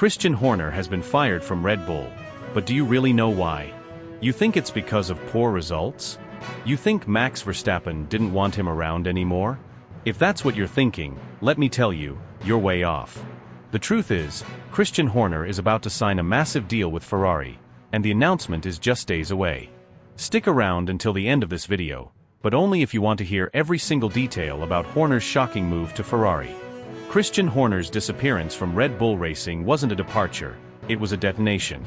Christian Horner has been fired from Red Bull, but do you really know why? You think it's because of poor results? You think Max Verstappen didn't want him around anymore? If that's what you're thinking, let me tell you, you're way off. The truth is, Christian Horner is about to sign a massive deal with Ferrari, and the announcement is just days away. Stick around until the end of this video, but only if you want to hear every single detail about Horner's shocking move to Ferrari. Christian Horner's disappearance from Red Bull Racing wasn't a departure, it was a detonation.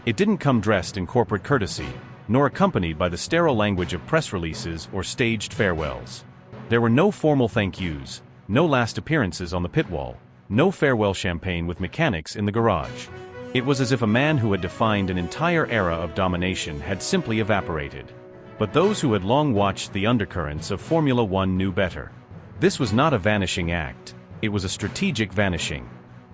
It didn't come dressed in corporate courtesy, nor accompanied by the sterile language of press releases or staged farewells. There were no formal thank yous, no last appearances on the pit wall, no farewell champagne with mechanics in the garage. It was as if a man who had defined an entire era of domination had simply evaporated. But those who had long watched the undercurrents of Formula One knew better. This was not a vanishing act, it was a strategic vanishing.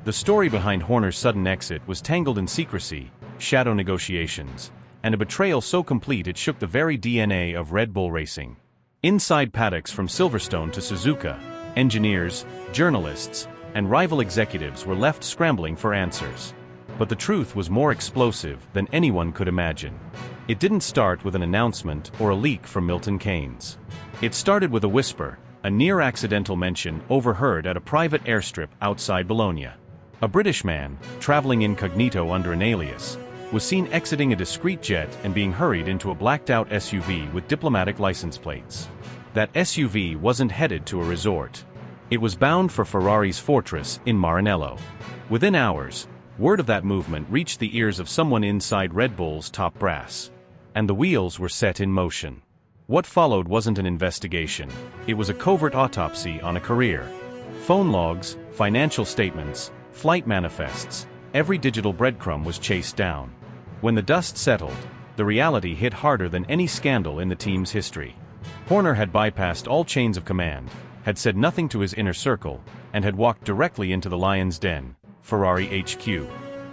The story behind Horner's sudden exit was tangled in secrecy, shadow negotiations, and a betrayal so complete it shook the very DNA of Red Bull Racing. Inside paddocks from Silverstone to Suzuka, engineers, journalists, and rival executives were left scrambling for answers. But the truth was more explosive than anyone could imagine. It didn't start with an announcement or a leak from Milton Keynes. It started with a whisper, a near-accidental mention overheard at a private airstrip outside Bologna. A British man, traveling incognito under an alias, was seen exiting a discreet jet and being hurried into a blacked-out SUV with diplomatic license plates. That SUV wasn't headed to a resort. It was bound for Ferrari's fortress in Maranello. Within hours, word of that movement reached the ears of someone inside Red Bull's top brass. And the wheels were set in motion. What followed wasn't an investigation, it was a covert autopsy on a career. Phone logs, financial statements, flight manifests, every digital breadcrumb was chased down. When the dust settled, the reality hit harder than any scandal in the team's history. Horner had bypassed all chains of command, had said nothing to his inner circle, and had walked directly into the lion's den, Ferrari HQ.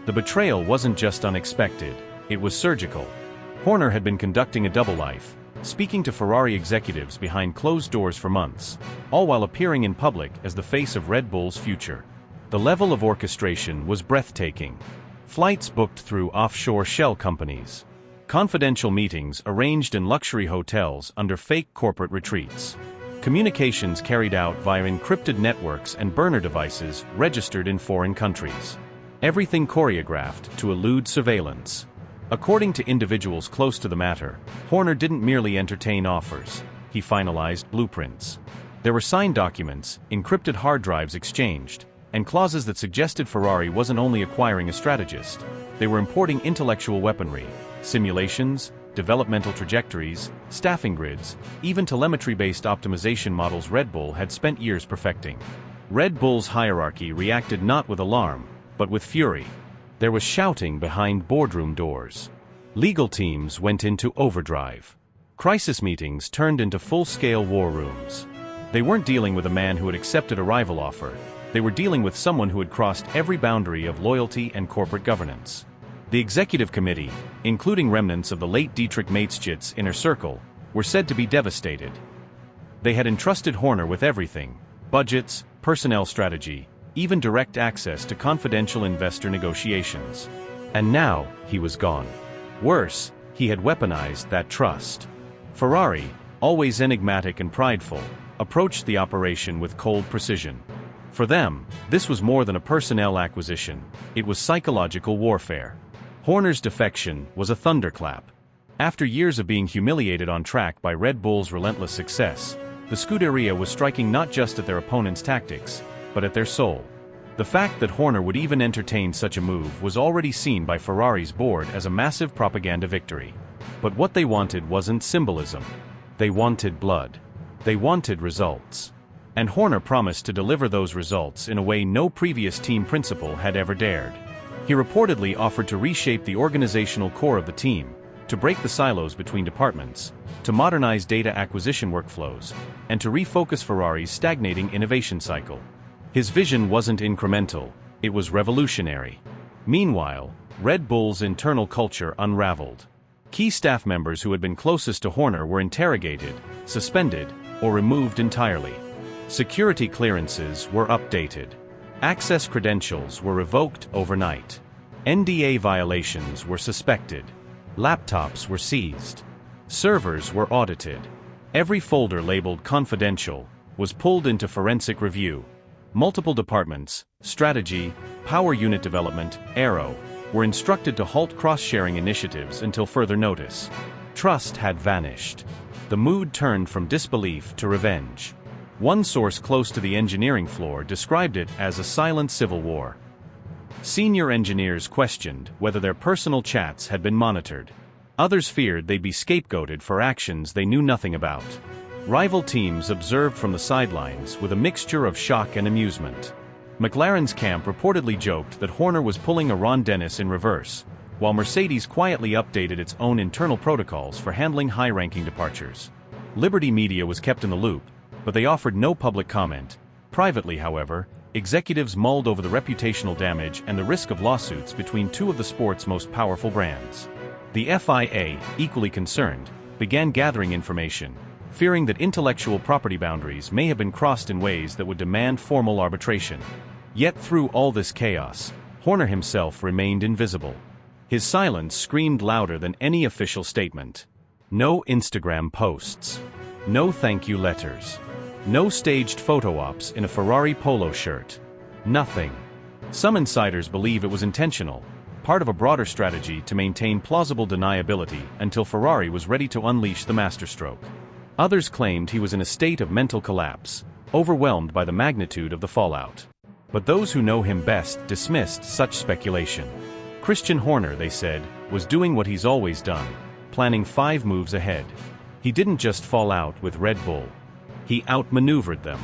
The betrayal wasn't just unexpected, it was surgical. Horner had been conducting a double life, speaking to Ferrari executives behind closed doors for months, all while appearing in public as the face of Red Bull's future. The level of orchestration was breathtaking. Flights booked through offshore shell companies. Confidential meetings arranged in luxury hotels under fake corporate retreats. Communications carried out via encrypted networks and burner devices registered in foreign countries. Everything choreographed to elude surveillance. According to individuals close to the matter, Horner didn't merely entertain offers, he finalized blueprints. There were signed documents, encrypted hard drives exchanged, and clauses that suggested Ferrari wasn't only acquiring a strategist, they were importing intellectual weaponry, simulations, developmental trajectories, staffing grids, even telemetry-based optimization models Red Bull had spent years perfecting. Red Bull's hierarchy reacted not with alarm, but with fury. There was shouting behind boardroom doors. Legal teams went into overdrive. Crisis meetings turned into full-scale war rooms. They weren't dealing with a man who had accepted a rival offer, they were dealing with someone who had crossed every boundary of loyalty and corporate governance. The executive committee, including remnants of the late Dietrich Mateschitz inner circle, were said to be devastated. They had entrusted Horner with everything: budgets, personnel strategy, even direct access to confidential investor negotiations. And now, he was gone. Worse, he had weaponized that trust. Ferrari, always enigmatic and prideful, approached the operation with cold precision. For them, this was more than a personnel acquisition, it was psychological warfare. Horner's defection was a thunderclap. After years of being humiliated on track by Red Bull's relentless success, the Scuderia was striking not just at their opponent's tactics, but at their soul. The fact that Horner would even entertain such a move was already seen by Ferrari's board as a massive propaganda victory. But what they wanted wasn't symbolism. They wanted blood. They wanted results. And Horner promised to deliver those results in a way no previous team principal had ever dared. He reportedly offered to reshape the organizational core of the team, to break the silos between departments, to modernize data acquisition workflows, and to refocus Ferrari's stagnating innovation cycle. His vision wasn't incremental, it was revolutionary. Meanwhile, Red Bull's internal culture unraveled. Key staff members who had been closest to Horner were interrogated, suspended, or removed entirely. Security clearances were updated. Access credentials were revoked overnight. NDA violations were suspected. Laptops were seized. Servers were audited. Every folder labeled confidential was pulled into forensic review. Multiple departments, strategy, power unit development, Aero, were instructed to halt cross-sharing initiatives until further notice. Trust had vanished. The mood turned from disbelief to revenge. One source close to the engineering floor described it as a silent civil war. Senior engineers questioned whether their personal chats had been monitored. Others feared they'd be scapegoated for actions they knew nothing about. Rival teams observed from the sidelines with a mixture of shock and amusement. McLaren's camp reportedly joked that Horner was pulling a Ron Dennis in reverse, while Mercedes quietly updated its own internal protocols for handling high-ranking departures. Liberty Media was kept in the loop, but they offered no public comment. Privately, however, executives mulled over the reputational damage and the risk of lawsuits between two of the sport's most powerful brands. The FIA, equally concerned, began gathering information, fearing that intellectual property boundaries may have been crossed in ways that would demand formal arbitration. Yet through all this chaos, Horner himself remained invisible. His silence screamed louder than any official statement. No Instagram posts. No thank you letters. No staged photo ops in a Ferrari polo shirt. Nothing. Some insiders believe it was intentional, part of a broader strategy to maintain plausible deniability until Ferrari was ready to unleash the masterstroke. Others claimed he was in a state of mental collapse, overwhelmed by the magnitude of the fallout. But those who know him best dismissed such speculation. Christian Horner, they said, was doing what he's always done, planning 5 moves ahead. He didn't just fall out with Red Bull. He outmaneuvered them.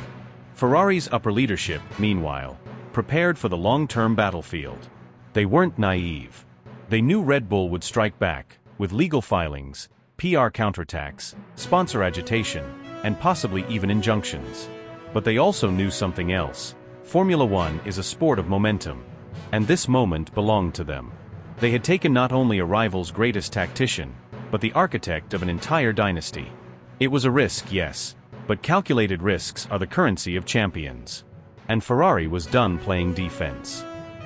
Ferrari's upper leadership, meanwhile, prepared for the long-term battlefield. They weren't naive. They knew Red Bull would strike back, with legal filings, PR counterattacks, sponsor agitation, and possibly even injunctions. But they also knew something else. Formula One is a sport of momentum. And this moment belonged to them. They had taken not only a rival's greatest tactician, but the architect of an entire dynasty. It was a risk, yes, but calculated risks are the currency of champions. And Ferrari was done playing defense.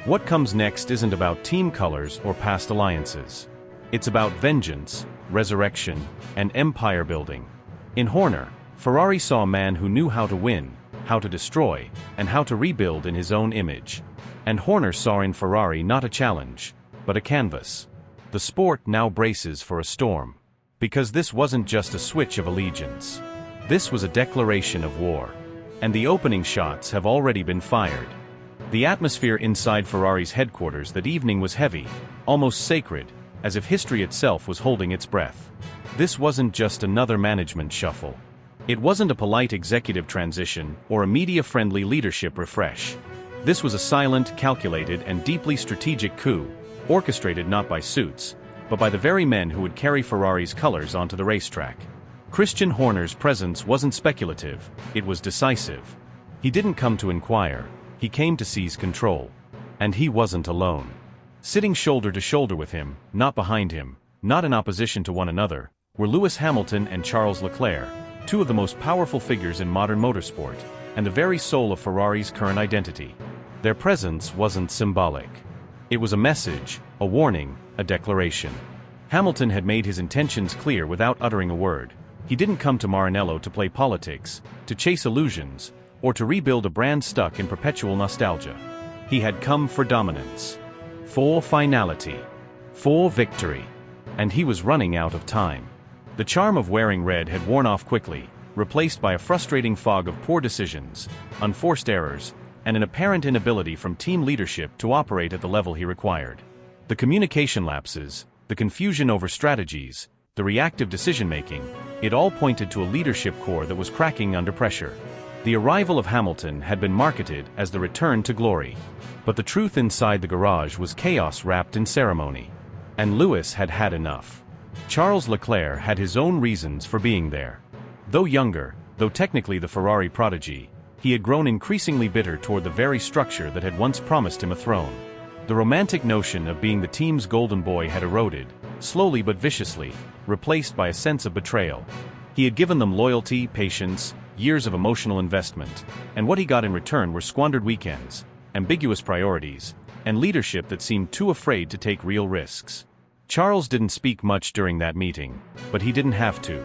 What comes next isn't about team colors or past alliances. It's about vengeance, resurrection, and empire building. In Horner, Ferrari saw a man who knew how to win, how to destroy, and how to rebuild in his own image. And Horner saw in Ferrari not a challenge, but a canvas. The sport now braces for a storm. Because this wasn't just a switch of allegiance. This was a declaration of war. And the opening shots have already been fired. The atmosphere inside Ferrari's headquarters that evening was heavy, almost sacred, as if history itself was holding its breath. This wasn't just another management shuffle. It wasn't a polite executive transition or a media-friendly leadership refresh. This was a silent, calculated, and deeply strategic coup, orchestrated not by suits, but by the very men who would carry Ferrari's colors onto the racetrack. Christian Horner's presence wasn't speculative, it was decisive. He didn't come to inquire, he came to seize control. And he wasn't alone. Sitting shoulder to shoulder with him, not behind him, not in opposition to one another, were Lewis Hamilton and Charles Leclerc, two of the most powerful figures in modern motorsport, and the very soul of Ferrari's current identity. Their presence wasn't symbolic. It was a message, a warning, a declaration. Hamilton had made his intentions clear without uttering a word. He didn't come to Maranello to play politics, to chase illusions, or to rebuild a brand stuck in perpetual nostalgia. He had come for dominance. For finality. For victory. And he was running out of time. The charm of wearing red had worn off quickly, replaced by a frustrating fog of poor decisions, unforced errors, and an apparent inability from team leadership to operate at the level he required. The communication lapses, the confusion over strategies, the reactive decision-making, it all pointed to a leadership core that was cracking under pressure. The arrival of Hamilton had been marketed as the return to glory. But the truth inside the garage was chaos wrapped in ceremony. And Lewis had had enough. Charles Leclerc had his own reasons for being there. Though younger, though technically the Ferrari prodigy, he had grown increasingly bitter toward the very structure that had once promised him a throne. The romantic notion of being the team's golden boy had eroded, slowly but viciously, replaced by a sense of betrayal. He had given them loyalty, patience, years of emotional investment, and what he got in return were squandered weekends, ambiguous priorities, and leadership that seemed too afraid to take real risks. Charles didn't speak much during that meeting, but he didn't have to.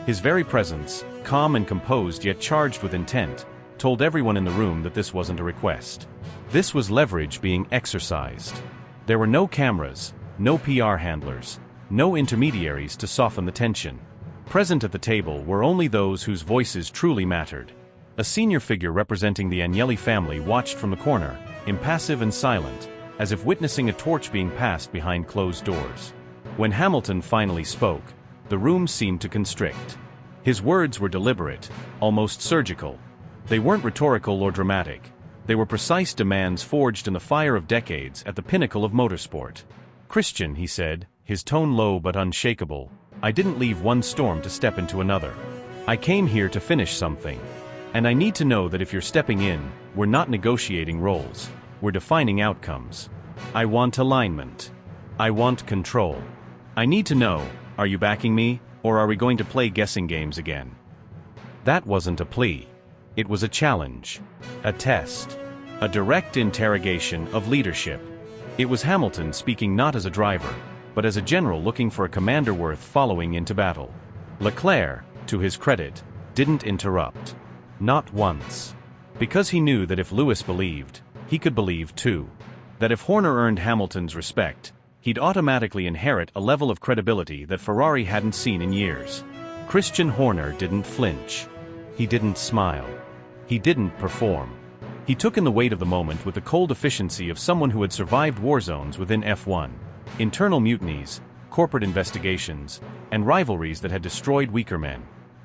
His very presence, calm and composed yet charged with intent, told everyone in the room that this wasn't a request. This was leverage being exercised. There were no cameras, no PR handlers, no intermediaries to soften the tension. Present at the table were only those whose voices truly mattered. A senior figure representing the Agnelli family watched from the corner, impassive and silent, as if witnessing a torch being passed behind closed doors. When Hamilton finally spoke, the room seemed to constrict. His words were deliberate, almost surgical. They weren't rhetorical or dramatic. They were precise demands forged in the fire of decades at the pinnacle of motorsport. "Christian," he said, his tone low but unshakable, "I didn't leave one storm to step into another. I came here to finish something. And I need to know that if you're stepping in, we're not negotiating roles. We're defining outcomes. I want alignment. I want control. I need to know, are you backing me, or are we going to play guessing games again?" That wasn't a plea. It was a challenge. A test. A direct interrogation of leadership. It was Hamilton speaking not as a driver, but as a general looking for a commander worth following into battle. Leclerc, to his credit, didn't interrupt. Not once. Because he knew that if Lewis believed, he could believe too. That if Horner earned Hamilton's respect, he'd automatically inherit a level of credibility that Ferrari hadn't seen in years. Christian Horner didn't flinch. He didn't smile. He didn't perform. He took in the weight of the moment with the cold efficiency of someone who had survived war zones within F1. Internal mutinies, corporate investigations, and rivalries that had destroyed weaker men.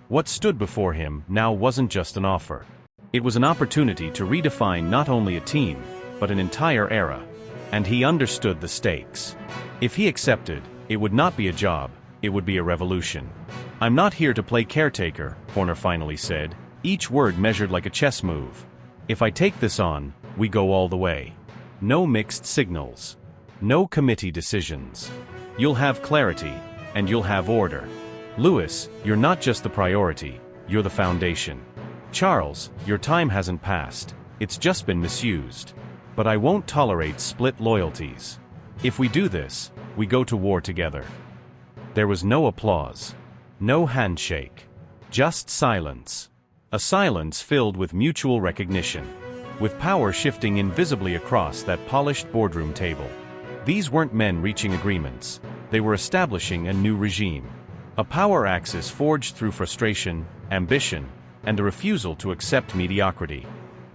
What stood before him now wasn't just an offer. It was an opportunity to redefine not only a team, but an entire era. And he understood the stakes. If he accepted, it would not be a job, it would be a revolution. "I'm not here to play caretaker," Horner finally said, each word measured like a chess move. "If I take this on, we go all the way. No mixed signals. No committee decisions. You'll have clarity, and you'll have order. Lewis, you're not just the priority, you're the foundation. Charles, your time hasn't passed, it's just been misused. But I won't tolerate split loyalties. If we do this, we go to war together." There was no applause. No handshake. Just silence. A silence filled with mutual recognition. With power shifting invisibly across that polished boardroom table. These weren't men reaching agreements. They were establishing a new regime. A power axis forged through frustration, ambition, and the refusal to accept mediocrity.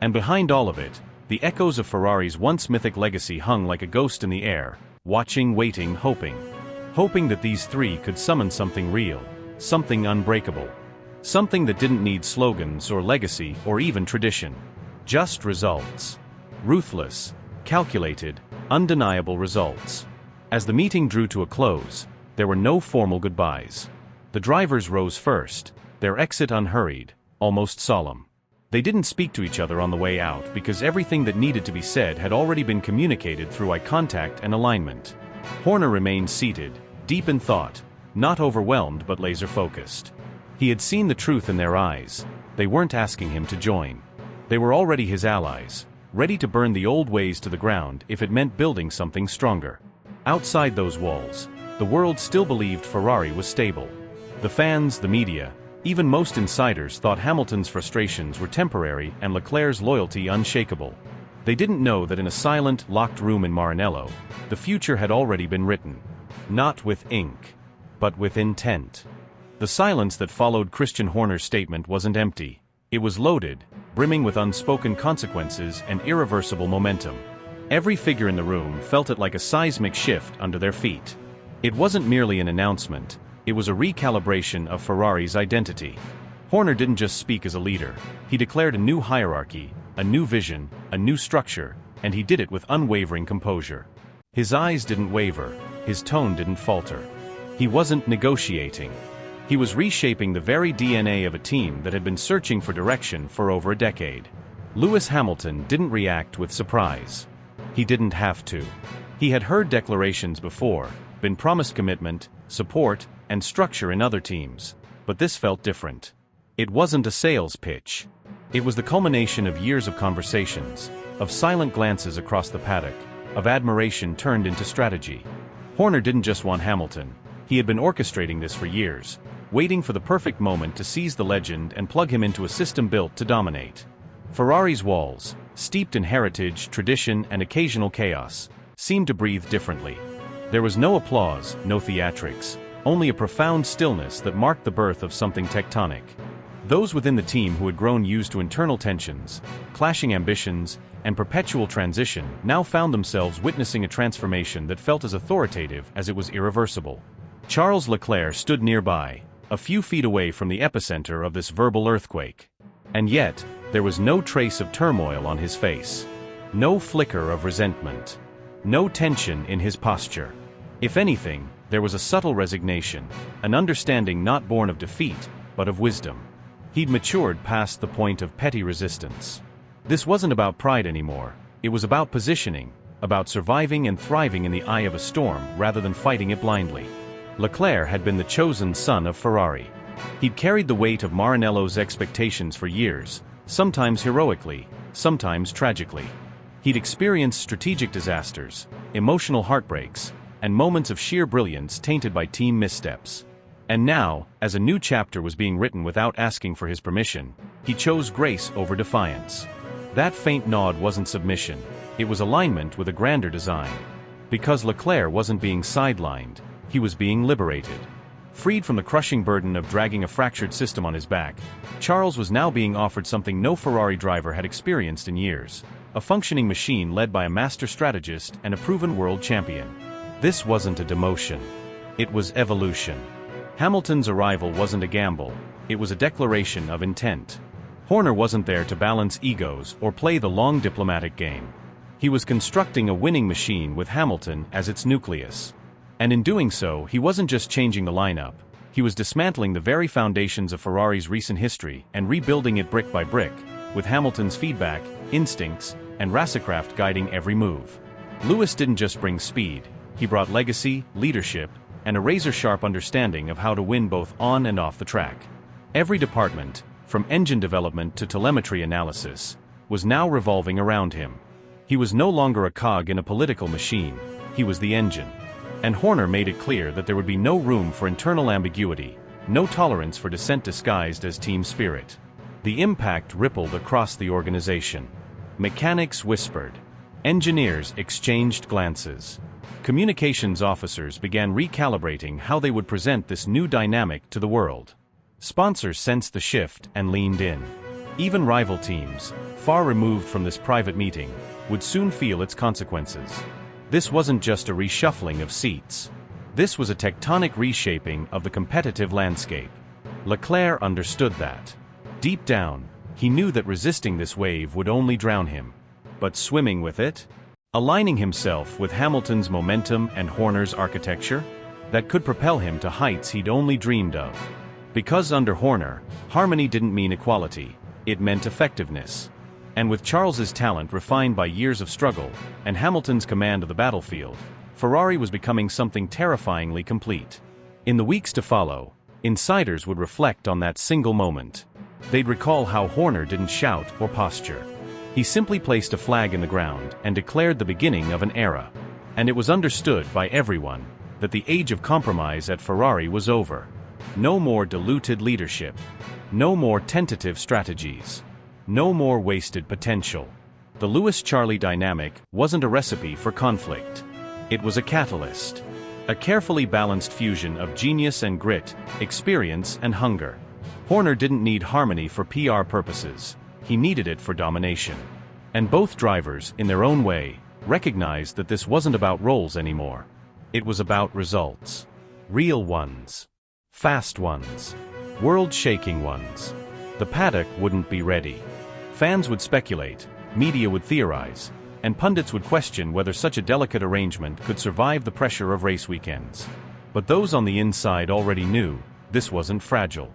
And behind all of it, the echoes of Ferrari's once mythic legacy hung like a ghost in the air, watching, waiting, hoping. Hoping that these three could summon something real, something unbreakable. Something that didn't need slogans or legacy or even tradition. Just results. Ruthless, calculated, undeniable results. As the meeting drew to a close, there were no formal goodbyes. The drivers rose first, their exit unhurried, almost solemn. They didn't speak to each other on the way out because everything that needed to be said had already been communicated through eye contact and alignment. Horner remained seated, deep in thought, not overwhelmed but laser-focused. He had seen the truth in their eyes. They weren't asking him to join. They were already his allies, ready to burn the old ways to the ground if it meant building something stronger. Outside those walls, the world still believed Ferrari was stable. The fans, the media, even most insiders thought Hamilton's frustrations were temporary and Leclerc's loyalty unshakable. They didn't know that in a silent, locked room in Maranello, the future had already been written. Not with ink, but with intent. The silence that followed Christian Horner's statement wasn't empty. It was loaded, brimming with unspoken consequences and irreversible momentum. Every figure in the room felt it like a seismic shift under their feet. It wasn't merely an announcement, it was a recalibration of Ferrari's identity. Horner didn't just speak as a leader, he declared a new hierarchy, a new vision, a new structure, and he did it with unwavering composure. His eyes didn't waver, his tone didn't falter. He wasn't negotiating. He was reshaping the very DNA of a team that had been searching for direction for over a decade. Lewis Hamilton didn't react with surprise. He didn't have to. He had heard declarations before, been promised commitment, support, and structure in other teams, but this felt different. It wasn't a sales pitch. It was the culmination of years of conversations, of silent glances across the paddock, of admiration turned into strategy. Horner didn't just want Hamilton. He had been orchestrating this for years, waiting for the perfect moment to seize the legend and plug him into a system built to dominate. Ferrari's walls, steeped in heritage, tradition, and occasional chaos, seemed to breathe differently. There was no applause, no theatrics, only a profound stillness that marked the birth of something tectonic. Those within the team who had grown used to internal tensions, clashing ambitions, and perpetual transition now found themselves witnessing a transformation that felt as authoritative as it was irreversible. Charles Leclerc stood nearby, a few feet away from the epicenter of this verbal earthquake. And yet, there was no trace of turmoil on his face. No flicker of resentment. No tension in his posture. If anything, there was a subtle resignation, an understanding not born of defeat, but of wisdom. He'd matured past the point of petty resistance. This wasn't about pride anymore. It was about positioning, about surviving and thriving in the eye of a storm rather than fighting it blindly. Leclerc had been the chosen son of Ferrari. He'd carried the weight of Maranello's expectations for years, sometimes heroically, sometimes tragically. He'd experienced strategic disasters, emotional heartbreaks, and moments of sheer brilliance tainted by team missteps. And now, as a new chapter was being written without asking for his permission, he chose grace over defiance. That faint nod wasn't submission, it was alignment with a grander design. Because Leclerc wasn't being sidelined, he was being liberated. Freed from the crushing burden of dragging a fractured system on his back, Charles was now being offered something no Ferrari driver had experienced in years: a functioning machine led by a master strategist and a proven world champion. This wasn't a demotion. It was evolution. Hamilton's arrival wasn't a gamble, it was a declaration of intent. Horner wasn't there to balance egos or play the long diplomatic game. He was constructing a winning machine with Hamilton as its nucleus. And in doing so, he wasn't just changing the lineup, he was dismantling the very foundations of Ferrari's recent history and rebuilding it brick by brick, with Hamilton's feedback, instincts, and racecraft guiding every move. Lewis didn't just bring speed, he brought legacy, leadership, and a razor-sharp understanding of how to win both on and off the track. Every department, from engine development to telemetry analysis, was now revolving around him. He was no longer a cog in a political machine, he was the engine. And Horner made it clear that there would be no room for internal ambiguity, no tolerance for dissent disguised as team spirit. The impact rippled across the organization. Mechanics whispered. Engineers exchanged glances. Communications officers began recalibrating how they would present this new dynamic to the world. Sponsors sensed the shift and leaned in. Even rival teams, far removed from this private meeting, would soon feel its consequences. This wasn't just a reshuffling of seats. This was a tectonic reshaping of the competitive landscape. Leclerc understood that. Deep down, he knew that resisting this wave would only drown him. But swimming with it? Aligning himself with Hamilton's momentum and Horner's architecture? That could propel him to heights he'd only dreamed of. Because under Horner, harmony didn't mean equality, it meant effectiveness. And with Charles's talent refined by years of struggle, and Hamilton's command of the battlefield, Ferrari was becoming something terrifyingly complete. In the weeks to follow, insiders would reflect on that single moment. They'd recall how Horner didn't shout or posture. He simply placed a flag in the ground and declared the beginning of an era. And it was understood by everyone that the age of compromise at Ferrari was over. No more diluted leadership. No more tentative strategies. No more wasted potential. The Lewis-Charlie dynamic wasn't a recipe for conflict. It was a catalyst. A carefully balanced fusion of genius and grit, experience and hunger. Horner didn't need harmony for PR purposes. He needed it for domination. And both drivers, in their own way, recognized that this wasn't about roles anymore. It was about results. Real ones. Fast ones. World-shaking ones. The paddock wouldn't be ready. Fans would speculate, media would theorize, and pundits would question whether such a delicate arrangement could survive the pressure of race weekends. But those on the inside already knew, this wasn't fragile.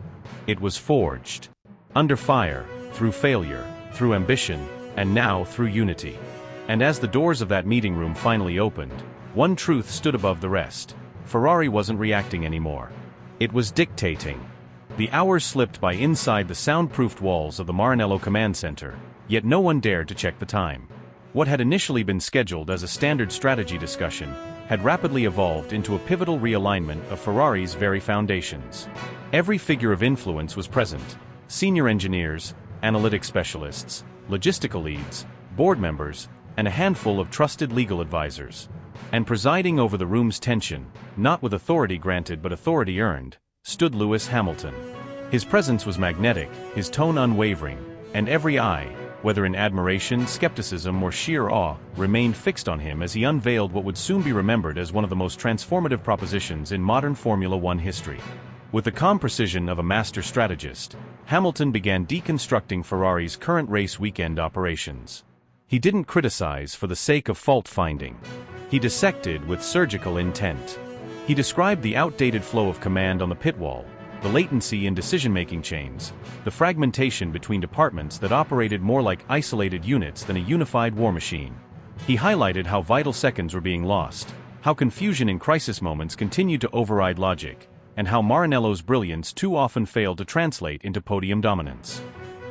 It was forged. Under fire, through failure, through ambition, and now through unity. And as the doors of that meeting room finally opened, one truth stood above the rest. Ferrari wasn't reacting anymore. It was dictating. The hours slipped by inside the soundproofed walls of the Maranello command center, yet no one dared to check the time. What had initially been scheduled as a standard strategy discussion had rapidly evolved into a pivotal realignment of Ferrari's very foundations. Every figure of influence was present: senior engineers, analytics specialists, logistical leads, board members, and a handful of trusted legal advisors. And presiding over the room's tension, not with authority granted but authority earned, stood Lewis Hamilton. His presence was magnetic, his tone unwavering, and every eye, whether in admiration, skepticism, or sheer awe, remained fixed on him as he unveiled what would soon be remembered as one of the most transformative propositions in modern Formula One history. With the calm precision of a master strategist, Hamilton began deconstructing Ferrari's current race weekend operations. He didn't criticize for the sake of fault-finding. He dissected with surgical intent. He described the outdated flow of command on the pit wall, the latency in decision-making chains, the fragmentation between departments that operated more like isolated units than a unified war machine. He highlighted how vital seconds were being lost, how confusion in crisis moments continued to override logic, and how Maranello's brilliance too often failed to translate into podium dominance.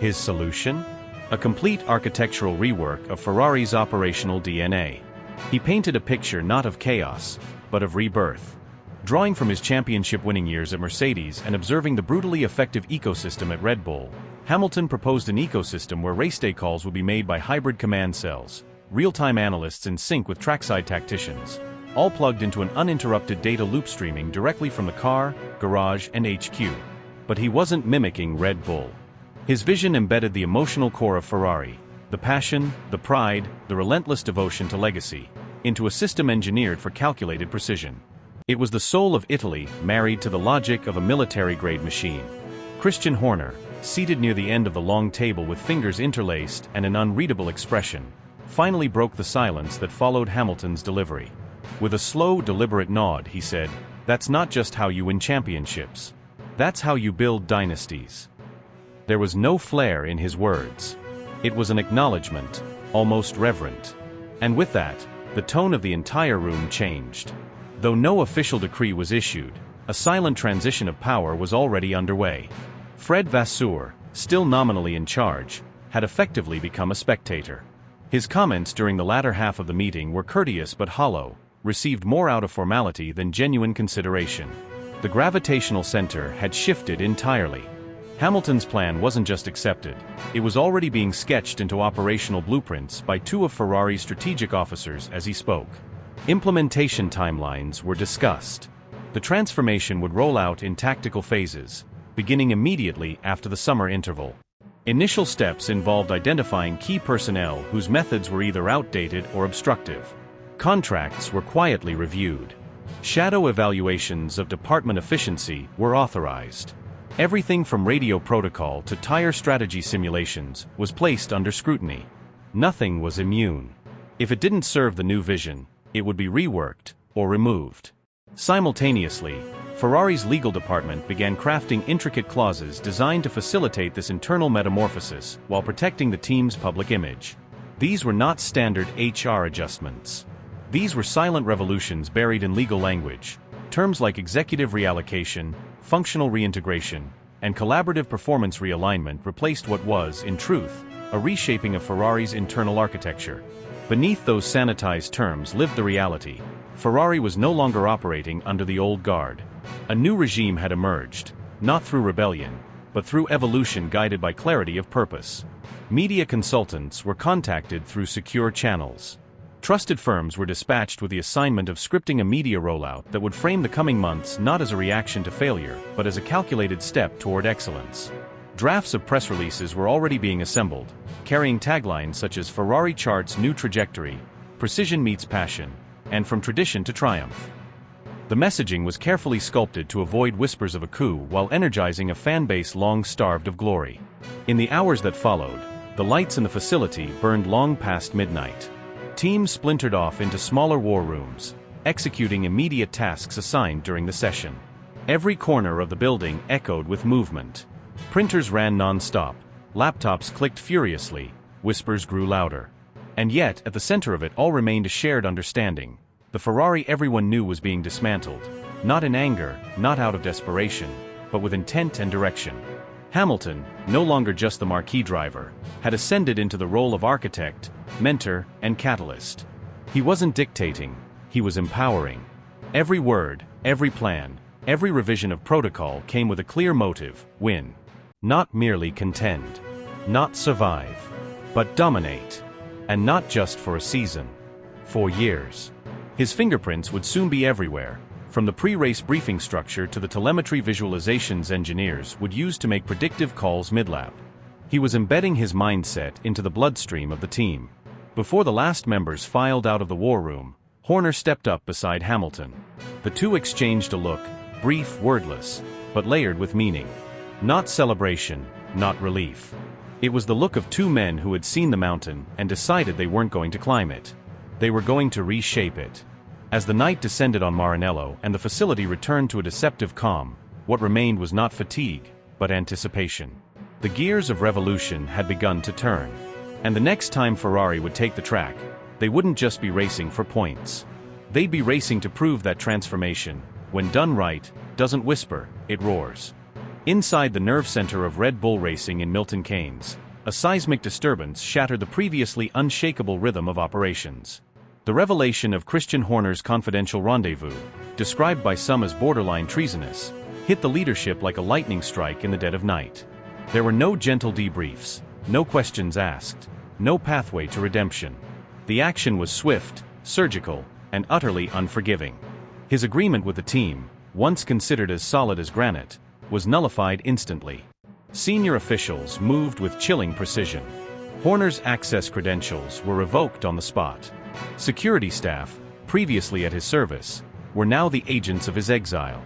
His solution? A complete architectural rework of Ferrari's operational DNA. He painted a picture not of chaos, but of rebirth. Drawing from his championship-winning years at Mercedes and observing the brutally effective ecosystem at Red Bull, Hamilton proposed an ecosystem where race-day calls would be made by hybrid command cells, real-time analysts in sync with trackside tacticians, all plugged into an uninterrupted data loop streaming directly from the car, garage, and HQ. But he wasn't mimicking Red Bull. His vision embedded the emotional core of Ferrari, the passion, the pride, the relentless devotion to legacy, into a system engineered for calculated precision. It was the soul of Italy married to the logic of a military-grade machine. Christian Horner, seated near the end of the long table with fingers interlaced and an unreadable expression, finally broke the silence that followed Hamilton's delivery. With a slow, deliberate nod, he said, "That's not just how you win championships. That's how you build dynasties." There was no flair in his words. It was an acknowledgement, almost reverent. And with that, the tone of the entire room changed. Though no official decree was issued, a silent transition of power was already underway. Fred Vasseur, still nominally in charge, had effectively become a spectator. His comments during the latter half of the meeting were courteous but hollow, received more out of formality than genuine consideration. The gravitational center had shifted entirely. Hamilton's plan wasn't just accepted, it was already being sketched into operational blueprints by two of Ferrari's strategic officers as he spoke. Implementation timelines were discussed. The transformation would roll out in tactical phases, beginning immediately after the summer interval. Initial steps involved identifying key personnel whose methods were either outdated or obstructive. Contracts were quietly reviewed. Shadow evaluations of department efficiency were authorized. Everything from radio protocol to tire strategy simulations was placed under scrutiny. Nothing was immune. If it didn't serve the new vision, it would be reworked or removed. Simultaneously, Ferrari's legal department began crafting intricate clauses designed to facilitate this internal metamorphosis while protecting the team's public image. These were not standard HR adjustments. These were silent revolutions buried in legal language. Terms like executive reallocation, functional reintegration, and collaborative performance realignment replaced what was, in truth, a reshaping of Ferrari's internal architecture. Beneath those sanitized terms lived the reality. Ferrari was no longer operating under the old guard. A new regime had emerged, not through rebellion, but through evolution guided by clarity of purpose. Media consultants were contacted through secure channels. Trusted firms were dispatched with the assignment of scripting a media rollout that would frame the coming months not as a reaction to failure, but as a calculated step toward excellence. Drafts of press releases were already being assembled, carrying taglines such as "Ferrari charts new trajectory," "Precision meets passion," and "From tradition to triumph." The messaging was carefully sculpted to avoid whispers of a coup while energizing a fan base long starved of glory. In the hours that followed, the lights in the facility burned long past midnight. Teams splintered off into smaller war rooms, executing immediate tasks assigned during the session. Every corner of the building echoed with movement. Printers ran non-stop, laptops clicked furiously, whispers grew louder. And yet, at the center of it all remained a shared understanding. The Ferrari everyone knew was being dismantled, not in anger, not out of desperation, but with intent and direction. Hamilton, no longer just the marquee driver, had ascended into the role of architect, mentor, and catalyst. He wasn't dictating, he was empowering. Every word, every plan, every revision of protocol came with a clear motive: win. Not merely contend. Not survive. But dominate. And not just for a season. For years. His fingerprints would soon be everywhere, from the pre-race briefing structure to the telemetry visualizations engineers would use to make predictive calls mid-lap. He was embedding his mindset into the bloodstream of the team. Before the last members filed out of the war room, Horner stepped up beside Hamilton. The two exchanged a look, brief, wordless, but layered with meaning. Not celebration, not relief. It was the look of two men who had seen the mountain and decided they weren't going to climb it. They were going to reshape it. As the night descended on Maranello and the facility returned to a deceptive calm, what remained was not fatigue, but anticipation. The gears of revolution had begun to turn. And the next time Ferrari would take the track, they wouldn't just be racing for points. They'd be racing to prove that transformation, when done right, doesn't whisper, it roars. Inside the nerve center of Red Bull racing in Milton Keynes, a seismic disturbance shattered the previously unshakable rhythm of operations. The revelation of Christian Horner's confidential rendezvous, described by some as borderline treasonous, hit the leadership like a lightning strike in the dead of night. There were no gentle debriefs, no questions asked, no pathway to redemption. The action was swift, surgical, and utterly unforgiving. His agreement with the team, once considered as solid as granite, was nullified instantly. Senior officials moved with chilling precision. Horner's access credentials were revoked on the spot. Security staff, previously at his service, were now the agents of his exile.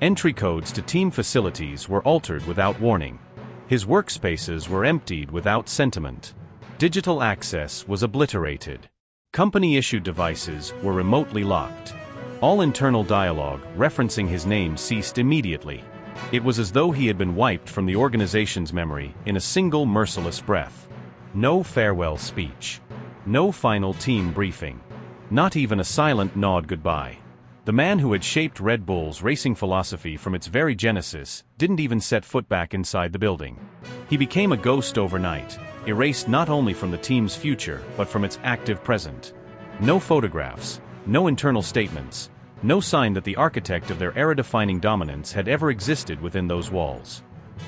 Entry codes to team facilities were altered without warning. His workspaces were emptied without sentiment. Digital access was obliterated. Company-issued devices were remotely locked. All internal dialogue referencing his name ceased immediately. It was as though he had been wiped from the organization's memory in a single merciless breath. No farewell speech. No final team briefing. Not even a silent nod goodbye. The man who had shaped Red Bull's racing philosophy from its very genesis didn't even set foot back inside the building. He became a ghost overnight, erased not only from the team's future but from its active present. No photographs, no internal statements, no sign that the architect of their era-defining dominance had ever existed within those walls.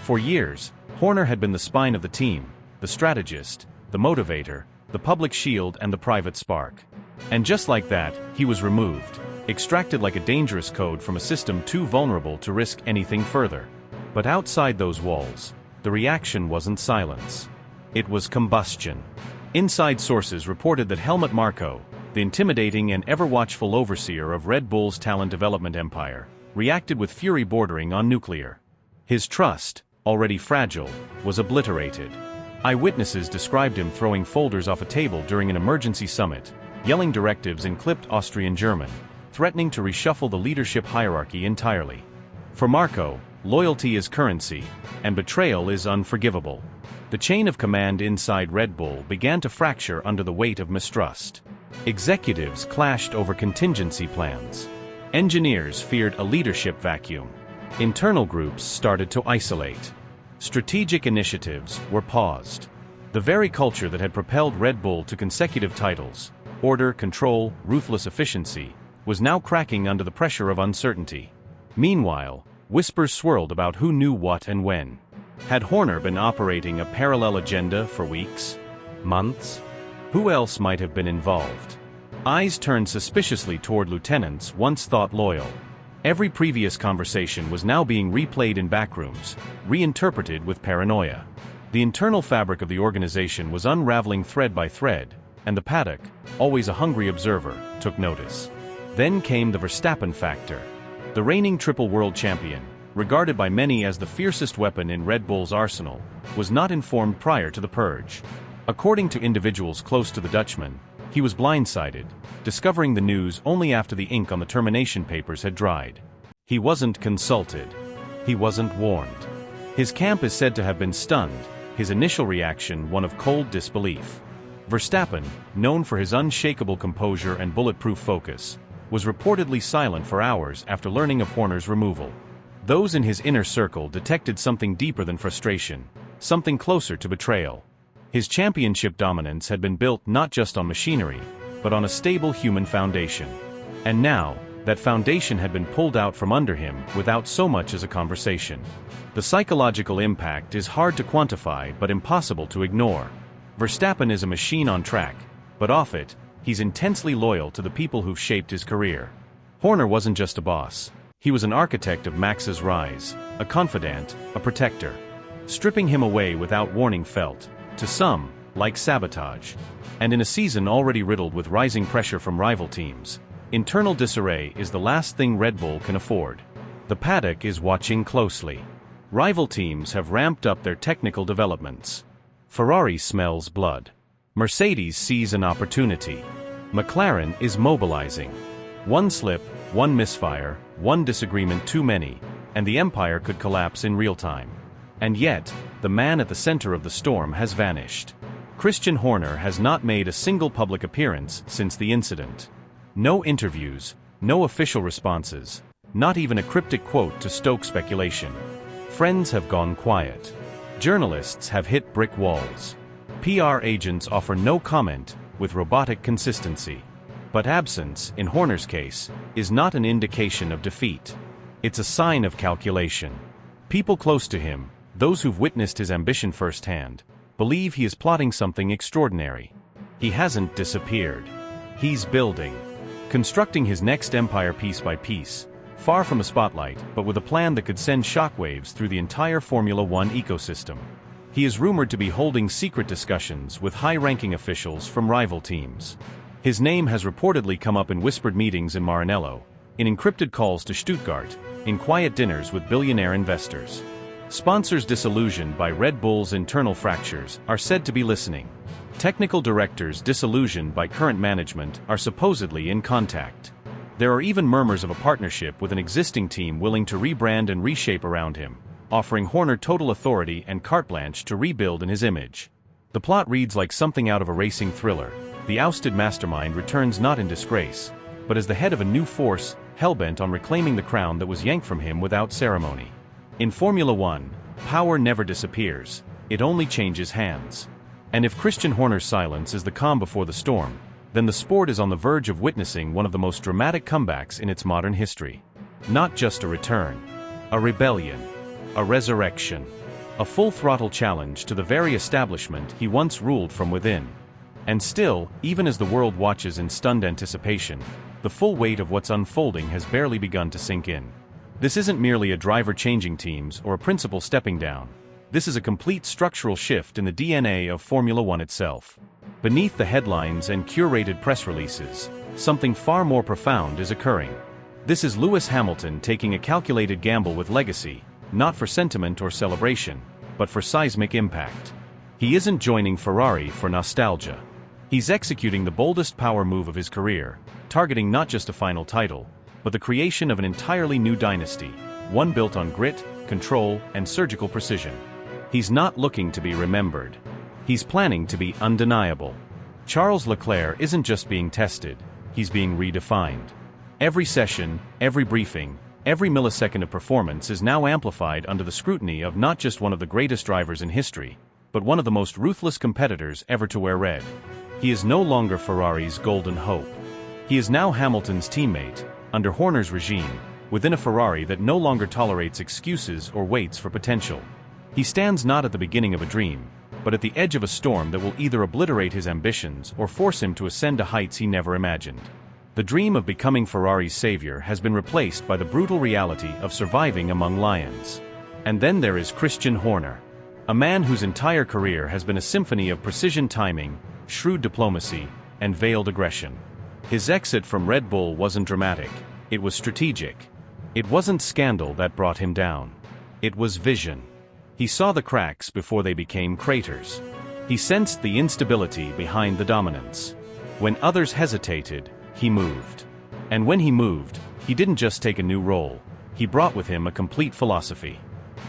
For years, Horner had been the spine of the team, the strategist, the motivator, the public shield and the private spark. And just like that, he was removed, extracted like a dangerous code from a system too vulnerable to risk anything further. But outside those walls, the reaction wasn't silence. It was combustion. Inside sources reported that Helmut Marko, the intimidating and ever-watchful overseer of Red Bull's talent development empire, reacted with fury bordering on nuclear. His trust, already fragile, was obliterated. Eyewitnesses described him throwing folders off a table during an emergency summit, yelling directives in clipped Austrian German, threatening to reshuffle the leadership hierarchy entirely. For Marko, loyalty is currency, and betrayal is unforgivable. The chain of command inside Red Bull began to fracture under the weight of mistrust. Executives clashed over contingency plans. Engineers feared a leadership vacuum. Internal groups started to isolate. Strategic initiatives were paused. The very culture that had propelled Red Bull to consecutive titles, order, control, ruthless efficiency, was now cracking under the pressure of uncertainty. Meanwhile, whispers swirled about who knew what and when. Had Horner been operating a parallel agenda for weeks? Months? Who else might have been involved? Eyes turned suspiciously toward lieutenants once thought loyal. Every previous conversation was now being replayed in backrooms, reinterpreted with paranoia. The internal fabric of the organization was unraveling thread by thread, and the Paddock, always a hungry observer, took notice. Then came the Verstappen factor. The reigning triple world champion, regarded by many as the fiercest weapon in Red Bull's arsenal, was not informed prior to the purge. According to individuals close to the Dutchman, he was blindsided, discovering the news only after the ink on the termination papers had dried. He wasn't consulted. He wasn't warned. His camp is said to have been stunned, his initial reaction one of cold disbelief. Verstappen, known for his unshakable composure and bulletproof focus, was reportedly silent for hours after learning of Horner's removal. Those in his inner circle detected something deeper than frustration, something closer to betrayal. His championship dominance had been built not just on machinery, but on a stable human foundation. And now, that foundation had been pulled out from under him without so much as a conversation. The psychological impact is hard to quantify but impossible to ignore. Verstappen is a machine on track, but off it, he's intensely loyal to the people who've shaped his career. Horner wasn't just a boss. He was an architect of Max's rise, a confidant, a protector. Stripping him away without warning felt, to some, like sabotage. And in a season already riddled with rising pressure from rival teams, internal disarray is the last thing Red Bull can afford. The paddock is watching closely. Rival teams have ramped up their technical developments. Ferrari smells blood. Mercedes sees an opportunity. McLaren is mobilizing. One slip, one misfire, one disagreement too many, and the empire could collapse in real time. And yet, the man at the center of the storm has vanished. Christian Horner has not made a single public appearance since the incident. No interviews, no official responses, not even a cryptic quote to stoke speculation. Friends have gone quiet. Journalists have hit brick walls. PR agents offer no comment, with robotic consistency. But absence, in Horner's case, is not an indication of defeat. It's a sign of calculation. People close to him, those who've witnessed his ambition firsthand, believe he is plotting something extraordinary. He hasn't disappeared. He's building. Constructing his next empire piece by piece, far from a spotlight, but with a plan that could send shockwaves through the entire Formula One ecosystem. He is rumored to be holding secret discussions with high-ranking officials from rival teams. His name has reportedly come up in whispered meetings in Maranello, in encrypted calls to Stuttgart, in quiet dinners with billionaire investors. Sponsors disillusioned by Red Bull's internal fractures are said to be listening. Technical directors disillusioned by current management are supposedly in contact. There are even murmurs of a partnership with an existing team willing to rebrand and reshape around him, offering Horner total authority and carte blanche to rebuild in his image. The plot reads like something out of a racing thriller. The ousted mastermind returns not in disgrace, but as the head of a new force, hell-bent on reclaiming the crown that was yanked from him without ceremony. In Formula One, power never disappears, it only changes hands. And if Christian Horner's silence is the calm before the storm, then the sport is on the verge of witnessing one of the most dramatic comebacks in its modern history. Not just a return, a rebellion, a resurrection, a full-throttle challenge to the very establishment he once ruled from within. And still, even as the world watches in stunned anticipation, the full weight of what's unfolding has barely begun to sink in. This isn't merely a driver changing teams or a principal stepping down. This is a complete structural shift in the DNA of Formula One itself. Beneath the headlines and curated press releases, something far more profound is occurring. This is Lewis Hamilton taking a calculated gamble with legacy, not for sentiment or celebration, but for seismic impact. He isn't joining Ferrari for nostalgia. He's executing the boldest power move of his career, targeting not just a final title, but the creation of an entirely new dynasty, one built on grit, control, and surgical precision. He's not looking to be remembered. He's planning to be undeniable. Charles Leclerc isn't just being tested, he's being redefined. Every session, every briefing, every millisecond of performance is now amplified under the scrutiny of not just one of the greatest drivers in history, but one of the most ruthless competitors ever to wear red. He is no longer Ferrari's golden hope. He is now Hamilton's teammate, under Horner's regime, within a Ferrari that no longer tolerates excuses or waits for potential. He stands not at the beginning of a dream, but at the edge of a storm that will either obliterate his ambitions or force him to ascend to heights he never imagined. The dream of becoming Ferrari's savior has been replaced by the brutal reality of surviving among lions. And then there is Christian Horner, a man whose entire career has been a symphony of precision timing, shrewd diplomacy, and veiled aggression. His exit from Red Bull wasn't dramatic, it was strategic. It wasn't scandal that brought him down. It was vision. He saw the cracks before they became craters. He sensed the instability behind the dominance. When others hesitated, he moved. And when he moved, he didn't just take a new role, he brought with him a complete philosophy.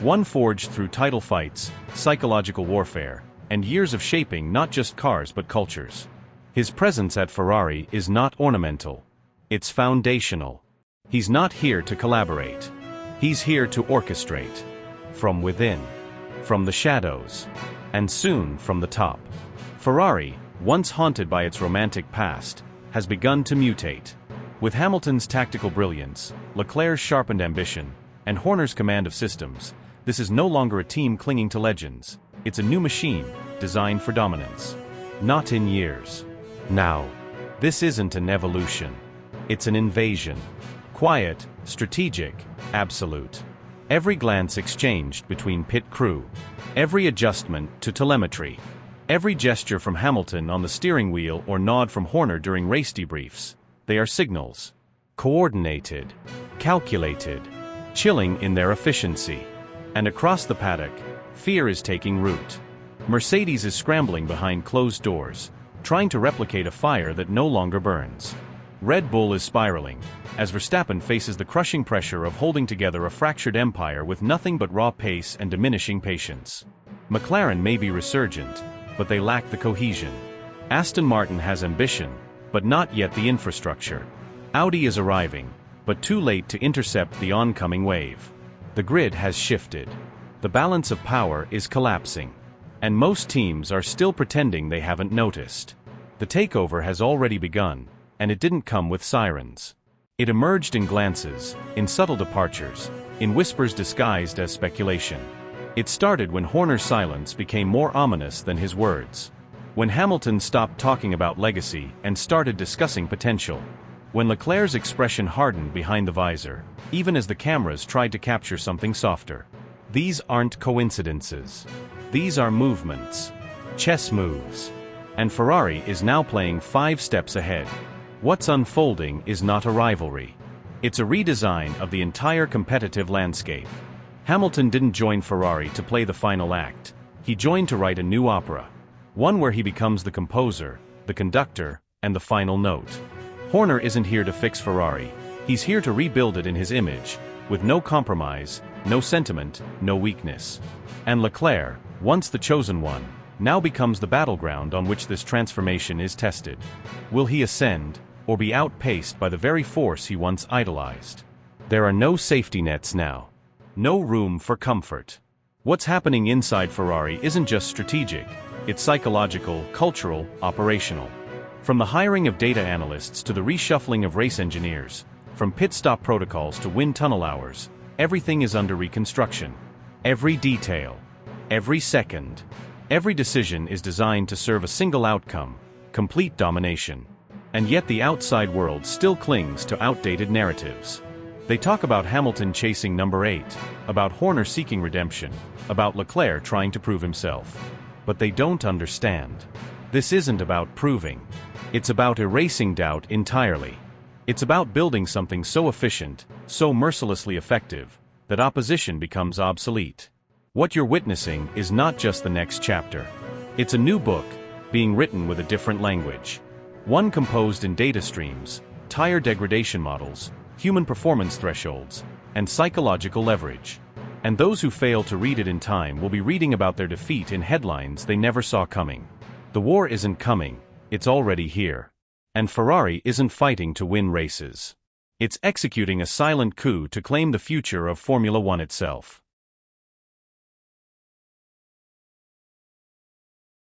One forged through title fights, psychological warfare, and years of shaping not just cars but cultures. His presence at Ferrari is not ornamental. It's foundational. He's not here to collaborate. He's here to orchestrate. From within. From the shadows. And soon from the top. Ferrari, once haunted by its romantic past, has begun to mutate. With Hamilton's tactical brilliance, Leclerc's sharpened ambition, and Horner's command of systems, this is no longer a team clinging to legends. It's a new machine, designed for dominance. Not in years. Now. This isn't an evolution. It's an invasion. Quiet, strategic, absolute. Every glance exchanged between pit crew. Every adjustment to telemetry. Every gesture from Hamilton on the steering wheel or nod from Horner during race debriefs. They are signals. Coordinated. Calculated. Chilling in their efficiency. And across the paddock, fear is taking root. Mercedes is scrambling behind closed doors, trying to replicate a fire that no longer burns. Red Bull is spiraling, as Verstappen faces the crushing pressure of holding together a fractured empire with nothing but raw pace and diminishing patience. McLaren may be resurgent, but they lack the cohesion. Aston Martin has ambition, but not yet the infrastructure. Audi is arriving, but too late to intercept the oncoming wave. The grid has shifted. The balance of power is collapsing. And most teams are still pretending they haven't noticed. The takeover has already begun, and it didn't come with sirens. It emerged in glances, in subtle departures, in whispers disguised as speculation. It started when Horner's silence became more ominous than his words. When Hamilton stopped talking about legacy and started discussing potential. When Leclerc's expression hardened behind the visor, even as the cameras tried to capture something softer. These aren't coincidences. These are movements. Chess moves. And Ferrari is now playing 5 steps ahead. What's unfolding is not a rivalry. It's a redesign of the entire competitive landscape. Hamilton didn't join Ferrari to play the final act. He joined to write a new opera. One where he becomes the composer, the conductor, and the final note. Horner isn't here to fix Ferrari. He's here to rebuild it in his image, with no compromise, no sentiment, no weakness. And Leclerc, once the chosen one, now becomes the battleground on which this transformation is tested. Will he ascend, or be outpaced by the very force he once idolized? There are no safety nets now. No room for comfort. What's happening inside Ferrari isn't just strategic, it's psychological, cultural, operational. From the hiring of data analysts to the reshuffling of race engineers, from pit stop protocols to wind tunnel hours, everything is under reconstruction. Every detail, every second, every decision is designed to serve a single outcome, complete domination. And yet the outside world still clings to outdated narratives. They talk about Hamilton chasing number 8, about Horner seeking redemption, about Leclerc trying to prove himself. But they don't understand. This isn't about proving. It's about erasing doubt entirely. It's about building something so efficient, so mercilessly effective, that opposition becomes obsolete. What you're witnessing is not just the next chapter. It's a new book, being written with a different language. One composed in data streams, tire degradation models, human performance thresholds, and psychological leverage. And those who fail to read it in time will be reading about their defeat in headlines they never saw coming. The war isn't coming, it's already here. And Ferrari isn't fighting to win races. It's executing a silent coup to claim the future of Formula One itself.